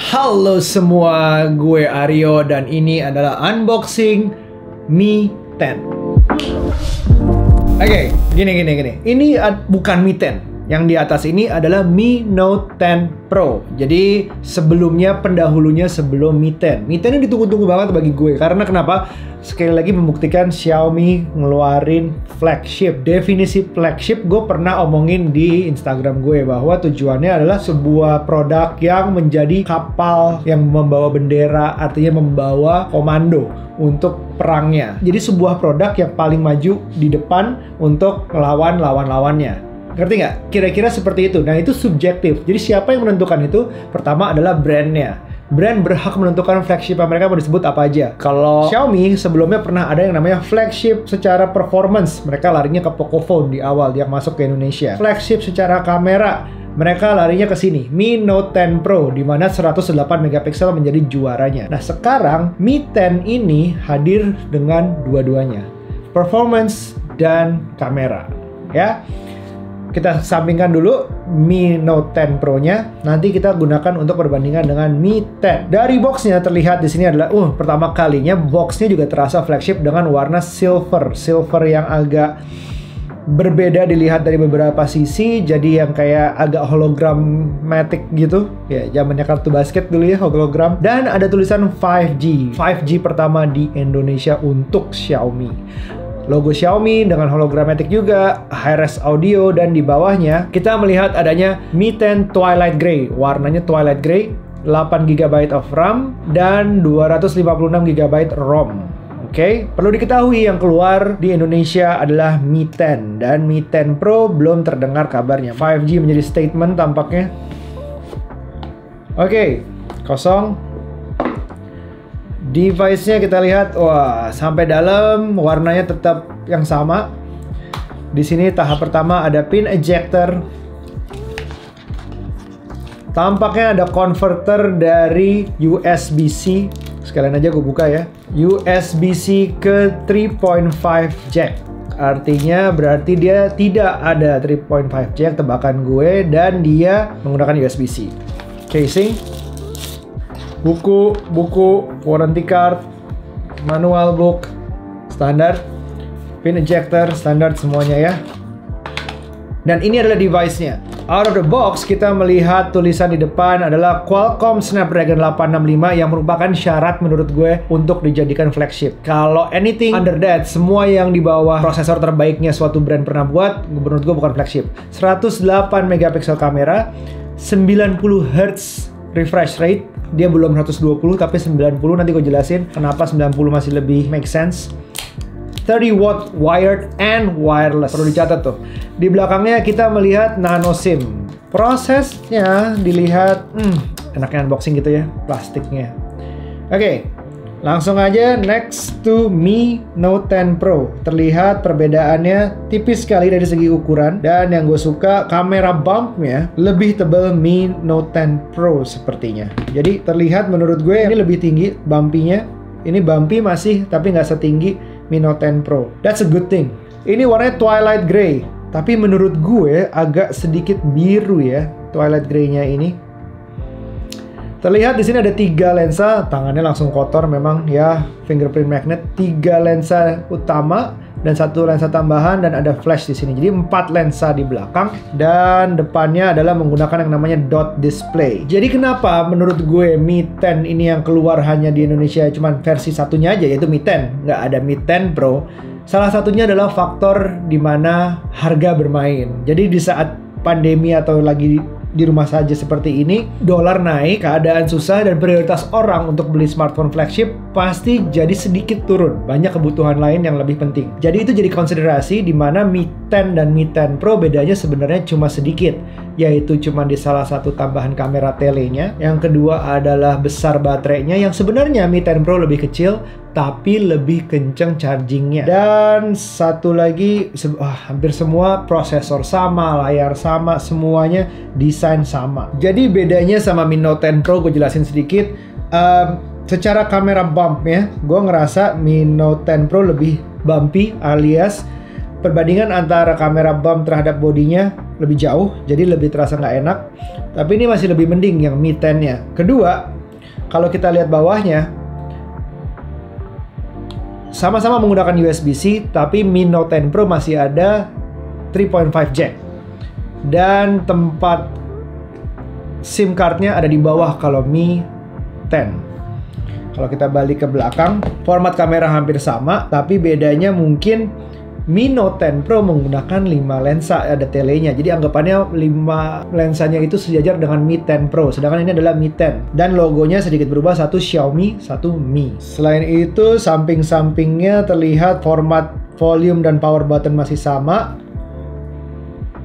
Halo semua, gue Aryo dan ini adalah unboxing Mi 10. Oke, gini. Ini bukan Mi 10. Yang di atas ini adalah Mi Note 10 Pro. Jadi sebelumnya, pendahulunya sebelum Mi 10. Mi 10 ini ditunggu-tunggu banget bagi gue. Karena kenapa? Sekali lagi membuktikan Xiaomi ngeluarin flagship. Definisi flagship gue pernah omongin di Instagram gue bahwa tujuannya adalah sebuah produk yang menjadi kapal yang membawa bendera, artinya membawa komando untuk perangnya. Jadi sebuah produk yang paling maju di depan untuk melawan lawan-lawannya. Ngerti nggak? Kira-kira seperti itu. Nah, itu subjektif. Jadi siapa yang menentukan itu? Pertama adalah brandnya. Brand berhak menentukan flagship mereka mau disebut apa aja. Kalau Xiaomi sebelumnya pernah ada yang namanya flagship secara performance. Mereka larinya ke Pocophone di awal dia masuk ke Indonesia. Flagship secara kamera, mereka larinya ke sini, Mi Note 10 Pro, di mana 108 megapiksel menjadi juaranya. Nah, sekarang Mi 10 ini hadir dengan dua-duanya, performance dan kamera. Ya. Kita sampingkan dulu Mi Note 10 Pro-nya. Nanti kita gunakan untuk perbandingan dengan Mi 10. Dari boxnya terlihat di sini adalah pertama kalinya boxnya juga terasa flagship dengan warna silver. Silver yang agak berbeda dilihat dari beberapa sisi. Jadi yang kayak agak hologrammatic gitu. Ya, zamannya kartu basket dulu ya, hologram. Dan ada tulisan 5G. 5G pertama di Indonesia untuk Xiaomi. Logo Xiaomi dengan hologrammatic juga, high-res audio, dan di bawahnya kita melihat adanya Mi 10 Twilight Grey. Warnanya Twilight Grey, 8 GB of RAM, dan 256 GB ROM. Oke, perlu diketahui yang keluar di Indonesia adalah Mi 10, dan Mi 10 Pro belum terdengar kabarnya. 5G menjadi statement tampaknya. Oke, kosong. Device-nya kita lihat, wah, sampai dalam warnanya tetap yang sama. Di sini tahap pertama ada pin ejector. Tampaknya ada converter dari USB-C. Sekalian aja gue buka ya. USB-C ke 3.5 jack. Artinya berarti dia tidak ada 3.5 jack, tebakan gue, dan dia menggunakan USB-C. Casing, buku, warranty card, manual book, standar, pin ejector, standar semuanya ya. Dan ini adalah device-nya. Out of the box, kita melihat tulisan di depan adalah Qualcomm Snapdragon 865 yang merupakan syarat menurut gue untuk dijadikan flagship. Kalau anything under that, semua yang di bawah prosesor terbaiknya suatu brand pernah buat, menurut gue bukan flagship. 108 megapiksel kamera, 90 Hz refresh rate. Dia belum 120 tapi 90, nanti gue jelasin kenapa 90 masih lebih make sense. 30 watt wired and wireless. Perlu dicatat tuh. Di belakangnya kita melihat nano SIM. Prosesnya dilihat, enaknya unboxing gitu ya, plastiknya. Oke, langsung aja next to Mi Note 10 Pro. Terlihat perbedaannya tipis sekali dari segi ukuran. Dan yang gue suka, kamera bumpnya lebih tebal Mi Note 10 Pro sepertinya. Jadi terlihat menurut gue ini lebih tinggi bumpy-nya. Ini bumpy masih, tapi nggak setinggi Mi Note 10 Pro. That's a good thing. Ini warnanya Twilight Grey. Tapi menurut gue agak sedikit biru ya, Twilight Grey-nya ini. Terlihat di sini ada 3 lensa, tangannya langsung kotor memang ya, fingerprint magnet, 3 lensa utama dan 1 lensa tambahan, dan ada flash di sini. Jadi 4 lensa di belakang, dan depannya adalah menggunakan yang namanya dot display. Jadi kenapa menurut gue Mi 10 ini yang keluar hanya di Indonesia cuman versi satunya aja, yaitu Mi 10, nggak ada Mi 10 Pro. Salah satunya adalah faktor di mana harga bermain. Jadi di saat pandemi atau lagi di rumah saja seperti ini, dolar naik, keadaan susah, dan prioritas orang untuk beli smartphone flagship pasti jadi sedikit turun. Banyak kebutuhan lain yang lebih penting. Jadi itu jadi konsiderasi di mana Mi 10 dan Mi 10 Pro bedanya sebenarnya cuma sedikit, yaitu cuma di salah satu tambahan kamera telenya. Yang kedua adalah besar baterainya, yang sebenarnya Mi 10 Pro lebih kecil tapi lebih kenceng chargingnya. Dan satu lagi, hampir semua prosesor sama, layar sama, semuanya desain sama. Jadi bedanya sama Mi Note 10 Pro gue jelasin sedikit. Secara kamera bumpnya, gue ngerasa Mi Note 10 Pro lebih bumpy, alias perbandingan antara kamera bump terhadap bodinya lebih jauh, jadi lebih terasa nggak enak. Tapi ini masih lebih mending yang Mi 10-nya. Kedua, kalau kita lihat bawahnya, sama-sama menggunakan USB-C, tapi Mi Note 10 Pro masih ada 3.5 jack. Dan tempat SIM cardnya ada di bawah kalau Mi 10. Kalau kita balik ke belakang, format kamera hampir sama, tapi bedanya mungkin Mi Note 10 Pro menggunakan 5 lensa, ada telenya. Jadi anggapannya 5 lensanya itu sejajar dengan Mi 10 Pro, sedangkan ini adalah Mi 10. Dan logonya sedikit berubah, satu Xiaomi, satu Mi. Selain itu, samping-sampingnya terlihat format volume dan power button masih sama.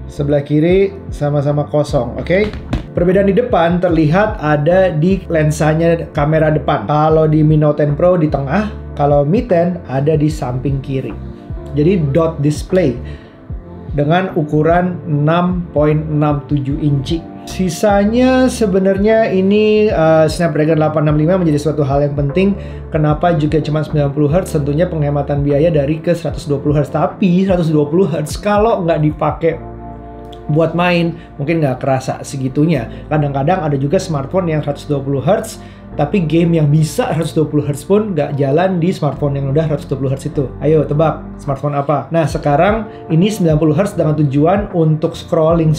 Sebelah kiri sama-sama kosong, oke? Perbedaan di depan terlihat ada di lensanya kamera depan. Kalau di Mi Note 10 Pro di tengah, kalau Mi 10 ada di samping kiri. Jadi dot display dengan ukuran 6.67 inci. Sisanya sebenarnya ini Snapdragon 865 menjadi suatu hal yang penting. Kenapa juga cuma 90 Hz? Tentunya penghematan biaya dari ke 120 Hz. Tapi 120 Hz kalau nggak dipakai buat main mungkin nggak kerasa segitunya. Kadang-kadang ada juga smartphone yang 120 Hz tapi game yang bisa 120 Hz pun nggak jalan di smartphone yang udah 120 Hz itu. Ayo tebak smartphone apa? Nah sekarang ini 90 Hz dengan tujuan untuk scrolling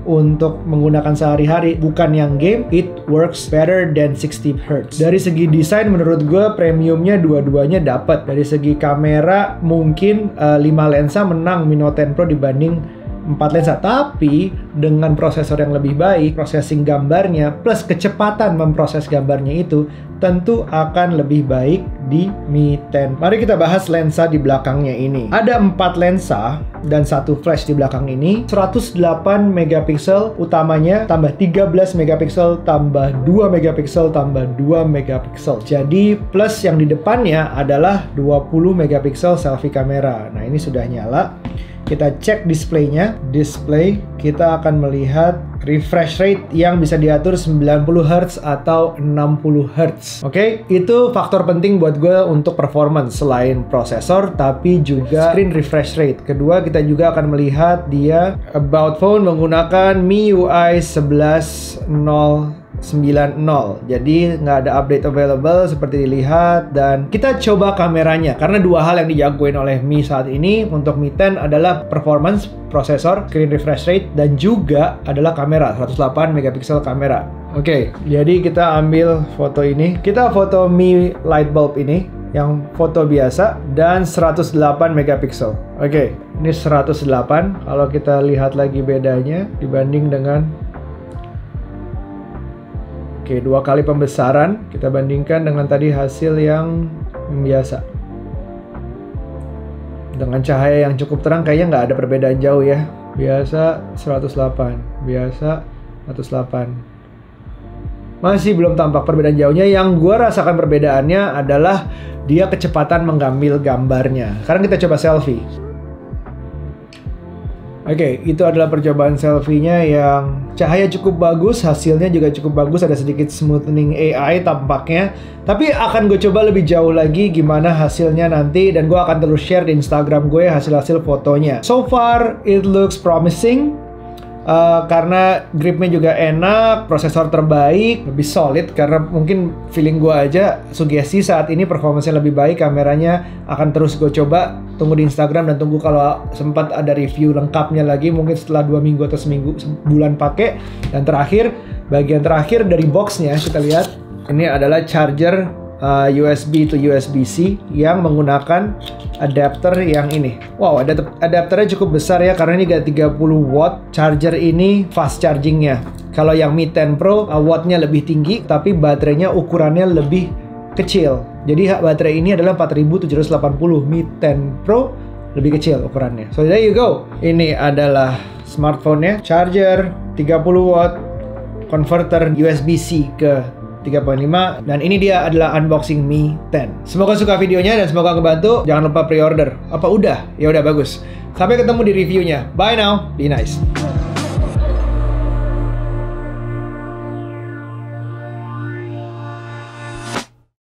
untuk menggunakan sehari-hari, bukan yang game. It works better than 60 Hz. Dari segi desain menurut gue premiumnya dua-duanya dapat. Dari segi kamera mungkin 5 lensa menang Mi Note 10 Pro dibanding 4 lensa, tapi dengan prosesor yang lebih baik, processing gambarnya plus kecepatan memproses gambarnya itu tentu akan lebih baik di Mi 10. Mari kita bahas lensa di belakangnya ini. Ada 4 lensa dan 1 flash di belakang ini. 108 megapiksel utamanya, tambah 13 megapiksel, tambah 2 megapiksel, tambah 2 megapiksel. Jadi plus yang di depannya adalah 20 megapiksel selfie kamera. Nah ini sudah nyala. Kita cek displaynya. Display kita akan melihat refresh rate yang bisa diatur 90 Hz atau 60 Hz. Oke, itu faktor penting buat gue untuk performance selain prosesor, tapi juga screen refresh rate. Kedua, kita juga akan melihat dia about phone menggunakan MIUI 11.090. Jadi nggak ada update available seperti dilihat. Dan kita coba kameranya, karena dua hal yang dijagoin oleh Mi saat ini untuk Mi 10 adalah performance, prosesor, screen refresh rate, dan juga adalah kamera, 108 megapiksel kamera. Oke, jadi kita ambil foto ini. Kita foto Mi light bulb ini yang foto biasa dan 108 megapiksel. Oke, ini 108. Kalau kita lihat lagi bedanya dibanding dengan dua kali pembesaran, kita bandingkan dengan tadi hasil yang biasa. Dengan cahaya yang cukup terang kayaknya nggak ada perbedaan jauh ya. Biasa 108, biasa 108. Masih belum tampak perbedaan jauhnya. Yang gue rasakan perbedaannya adalah dia kecepatan mengambil gambarnya. Sekarang kita coba selfie. Oke, itu adalah percobaan selfie-nya yang cahaya cukup bagus, hasilnya juga cukup bagus, ada sedikit smoothing AI tampaknya. Tapi akan gue coba lebih jauh lagi gimana hasilnya nanti, dan gue akan terus share di Instagram gue hasil-hasil fotonya. So far, it looks promising. Karena gripnya juga enak, prosesor terbaik, lebih solid, karena mungkin feeling gue aja sugesti saat ini performanya lebih baik. Kameranya akan terus gue coba, tunggu di Instagram dan tunggu kalau sempat ada review lengkapnya lagi mungkin setelah 2 minggu atau sebulan pakai. Dan terakhir, bagian terakhir dari boxnya kita lihat, ini adalah charger USB to USB-C yang menggunakan adapter yang ini. Wow, adapternya cukup besar ya, karena ini gak 30 watt. Charger ini fast chargingnya. Kalau yang Mi 10 Pro wattnya lebih tinggi, tapi baterainya ukurannya lebih kecil. Jadi baterai ini adalah 4780. Mi 10 Pro lebih kecil ukurannya. So there you go. Ini adalah smartphone-nya. Charger 30 watt, converter USB-C ke 3.5, dan ini dia adalah unboxing Mi 10. Semoga suka videonya dan semoga ngebantu. Jangan lupa pre-order. Apa udah? Ya udah, bagus. Sampai ketemu di reviewnya. Bye now. Be nice.